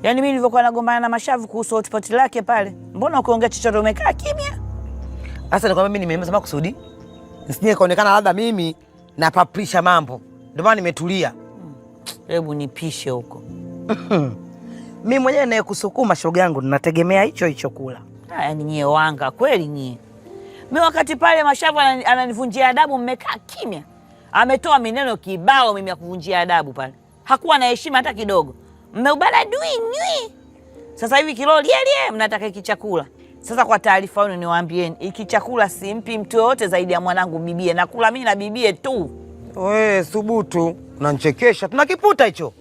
Yaani mimi nilivyokuwa nagombana na Mashavu kuhusu hotpot lake pale, mbona ukiongea chochote umekaa kimya? Sasa ni kwamba mimi nimesema kusudi nisije kaonekana labda mimi napaprisha mambo, ndio maana nimetulia. Hebu nipishe huko. Mimi mwenyewe nayekusukuma shoga yangu ninategemea hicho hicho kula. Yaani nyie wanga kweli nyie. Mimi wakati pale Mashavu ananivunjia adabu mmekaa kimya. Ametoa mineno kibao mimi ya kuvunjia adabu pale. Hakuwa na heshima hata kidogo. Mmeubana dui nywi. Sasa hivi kilo lielie mnataka hiki chakula. Sasa kwa taarifa yenu niwaambieni, hiki chakula simpi mtu yote zaidi ya mwanangu bibie. Nakula mimi na bibie tu. Wewe thubutu, unanichekesha. Tunakiputa hicho.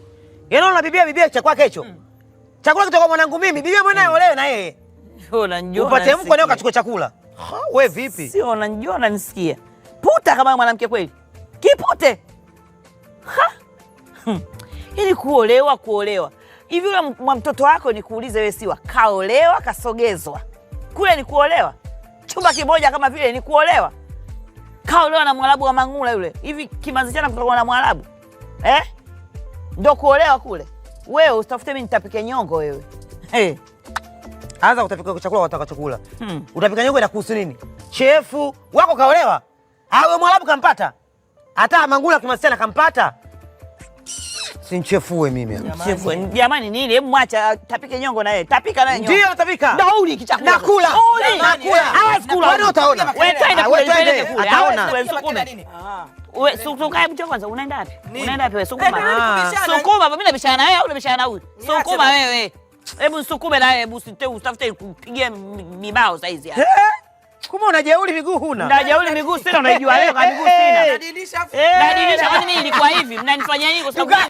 Yaani una bibia cha kwake hicho. Chakula kitoka mwanangu mimi, bibia mwenyewe olewe na yeye. Unanijua. Upate mko leo kachukua chakula. Wewe vipi? Sio unanijua unanisikia. Puta kama mwanamke kweli. Kipute. Ha? Ili kuolewa. Hivi yule mtoto wako nikuulize wewe siwa kaolewa kasogezwa. Kule ni kuolewa. Chumba kimoja kama vile ni kuolewa. Kaolewa na Mwarabu wa Mangula yule. Hivi kimanzi chana kutoka na Mwarabu. Ndio kuolewa kule. Wewe usitafute mimi nitapike nyongo wewe. Anza utapika chakula wataka chakula. Utapika nyongo inakuhusu nini? Chefu wako kaolewa. Awe Mwarabu kampata. Hata Mangula kimasiana kampata. Sinchefue mimi hapa. Chefue. Jamani nini? Hebu mwacha tapike nyongo na yeye. Tapika naye nyongo. Ndio tapika. Dauli kichakula. Nakula. Nakula. Kula. Wewe utaona. Wewe twende kule. Ataona. Wewe sukume. Wewe sukume mcho kwanza unaenda wapi? Unaenda wapi wewe sukuma? Sukuma mimi nabishana na wewe au nabishana na huyu? Sukuma wewe. Hebu sukume na wewe, hebu usitafute kupigia mibao saizi hapa. Kumbe unajeuli miguu huna? Najeuli miguu sina, unaijua leo kama miguu sina. Nadilisha. Nadilisha kwani mimi nilikuwa hivi? Mnanifanyia nini kwa sababu